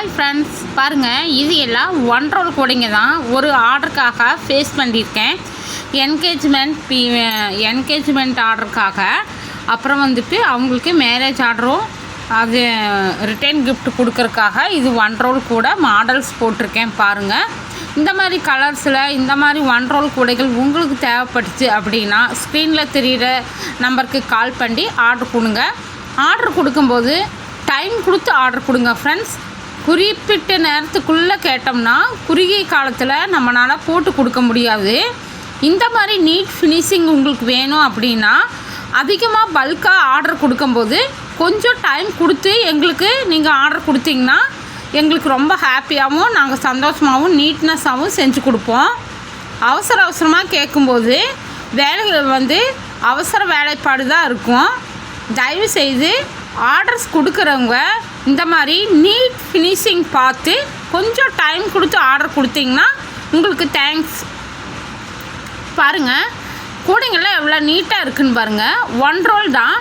Hi friends, பாருங்கள், இது எல்லாம் ஒன் ரோல் கூடைங்க தான். ஒரு ஆர்டருக்காக ஃபேஸ் பண்ணியிருக்கேன். என்கேஜ்மெண்ட் ஆர்டருக்காக. அப்புறம் வந்துட்டு அவங்களுக்கு மேரேஜ் ஆர்டரும் அது ரிட்டர்ன் கிஃப்ட் கொடுக்கறதுக்காக இது ஒன் ரோல் கூட மாடல்ஸ் போட்டிருக்கேன். பாருங்கள், இந்த மாதிரி கலர்ஸில் இந்த மாதிரி ஒன் ரோல் கூடைகள் உங்களுக்கு தேவைப்பட்டுச்சு அப்படின்னா ஸ்க்ரீனில் தெரிகிற நம்பருக்கு கால் பண்ணி ஆர்டர் கொடுங்க. ஆர்டர் கொடுக்கும்போது டைம் கொடுத்து ஆர்டர் கொடுங்க ஃப்ரெண்ட்ஸ். குறிப்பிட்ட நேரத்துக்குள்ளே கேட்டோம்னா குறுகிய காலத்தில் நம்மளால் போட்டு கொடுக்க முடியாது. இந்த மாதிரி நீட் ஃபினிஷிங் உங்களுக்கு வேணும் அப்படின்னா அதிகமாக பல்காக ஆர்டர் கொடுக்கும்போது கொஞ்சம் டைம் கொடுத்து எங்களுக்கு நீங்கள் ஆர்டர் கொடுத்தீங்கன்னா எங்களுக்கு ரொம்ப ஹாப்பியாகவும் நாங்கள் சந்தோஷமாகவும் நீட்னஸாகவும் செஞ்சு கொடுப்போம். அவசரமாக கேட்கும்போது வேலைகள் அவசர வேலைப்பாடு தான் இருக்கும். தயவுசெய்து ஆர்டர்ஸ் கொடுக்குறவங்க இந்த மாதிரி நீட் ஃபினிஷிங் பார்த்து கொஞ்சம் டைம் கொடுத்து ஆர்டர் கொடுத்தீங்கன்னா உங்களுக்கு தேங்க்ஸ். பாருங்கள், கூடைங்கள்லாம் எவ்வளோ நீட்டாக இருக்குதுன்னு பாருங்கள். ஒன் ரோல் தான்.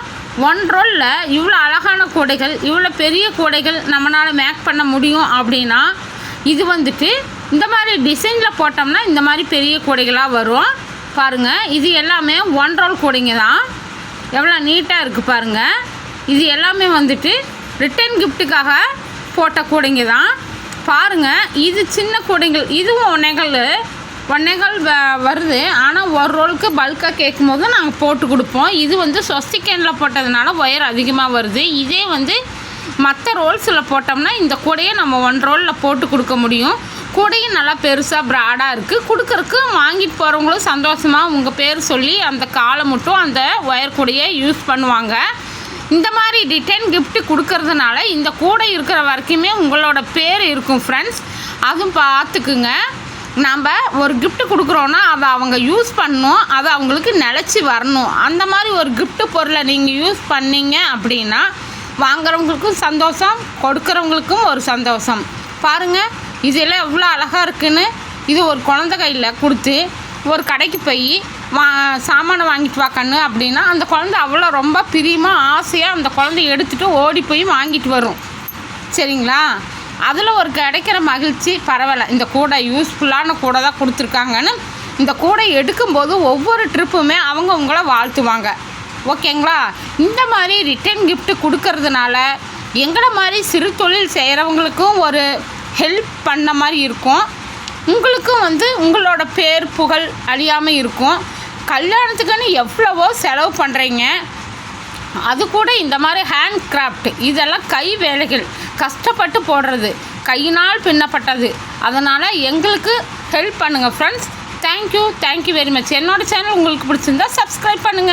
ஒன் ரோலில் இவ்வளோ அழகான கூடைகள், இவ்வளோ பெரிய கூடைகள் நம்மளால் மேக் பண்ண முடியும் அப்படின்னா இது இந்த மாதிரி டிசைனில் போட்டோம்னா இந்த மாதிரி பெரிய கூடைகளாக வரும். பாருங்கள், இது எல்லாமே ஒன் ரோல் கூடைங்க தான். எவ்வளோ நீட்டாக இருக்குது பாருங்கள். இது எல்லாமே ரிட்டன் கிஃப்ட்டுக்காக போட்ட கூடைங்க தான். பாருங்கள், இது சின்ன கூடைகள். இதுவும் ஒன்னேகால் வருது. ஆனால் ஒரு ரோலுக்கு பல்காக கேட்கும் போது நாங்கள் போட்டு கொடுப்போம். இது சொஸ்டிகேனில் போட்டதுனால ஒயர் அதிகமாக வருது. இதே மற்ற ரோல்ஸில் போட்டோம்னா இந்த கூடையை நம்ம ஒன் ரோலில் போட்டு கொடுக்க முடியும். கூடையும் நல்லா பெருசாக ப்ராடாக இருக்குது. கொடுக்குறக்கு வாங்கிட்டு போகிறவங்களும் சந்தோஷமாக உங்கள் பேர் சொல்லி அந்த காலை மட்டும் அந்த ஒயர் கூடையை யூஸ் பண்ணுவாங்க. இந்த மாதிரி ரிட்டர்ன் கிஃப்ட் கொடுக்கறதுனால இந்த கூடை இருக்கிற வரைக்குமே உங்களோட பேர் இருக்கும் ஃப்ரெண்ட்ஸ். அதுவும் பார்த்துக்குங்க. நம்ம ஒரு கிஃப்ட் கொடுக்குறோன்னா அதை அவங்க யூஸ் பண்ணணும், அதை அவங்களுக்கு நிலச்சி வரணும். அந்த மாதிரி ஒரு கிஃப்ட் பொருளை நீங்கள் யூஸ் பண்ணீங்க அப்படின்னா வாங்குறவங்களுக்கும் சந்தோஷம், கொடுக்குறவங்களுக்கும் ஒரு சந்தோஷம். பாருங்கள், இதெல்லாம் எவ்வளோ அழகாக இருக்குதுன்னு. இது ஒரு குழந்தை கையில் கொடுத்து ஒரு கடைக்கு போய் சாமானை வாங்கிட்டு வா கண்ணு அப்படின்னா அந்த குழந்தை அவ்வளோ ரொம்ப பிரியமாக ஆசையாக அந்த குழந்தைய எடுத்துகிட்டு ஓடி போய் வாங்கிட்டு வரும். சரிங்களா? அதில் ஒரு கிடைக்கிற மகிழ்ச்சி பரவாயில்ல. இந்த கூடை யூஸ்ஃபுல்லான கூடை தான் கொடுத்துருக்காங்கன்னு இந்த கூடை எடுக்கும்போது ஒவ்வொரு ட்ரிப்புமே அவங்க உங்களை வாழ்த்துவாங்க. ஓகேங்களா? இந்த மாதிரி ரிட்டர்ன் கிஃப்ட் கொடுக்கறதுனால எங்களை மாதிரி சிறு தொழில் செய்கிறவங்களுக்கும் ஒரு ஹெல்ப் பண்ண மாதிரி இருக்கும். உங்களுக்கும் உங்களோட பேர் புகழ் அழியாமல் இருக்கும். கல்யாணத்துக்குன்னு எவ்வளவோ செலவு பண்ணுறீங்க. அது கூட இந்த மாதிரி ஹேண்ட் கிராஃப்ட் இதெல்லாம் கை வேலைகள் கஷ்டப்பட்டு போடுறது, கையினால் பின்னப்பட்டது. அதனால் எங்களுக்கு ஹெல்ப் பண்ணுங்கள் ஃப்ரெண்ட்ஸ். Thank you very much. என்னோடய சேனல் உங்களுக்கு பிடிச்சிருந்தா சப்ஸ்கிரைப் பண்ணுங்கள்.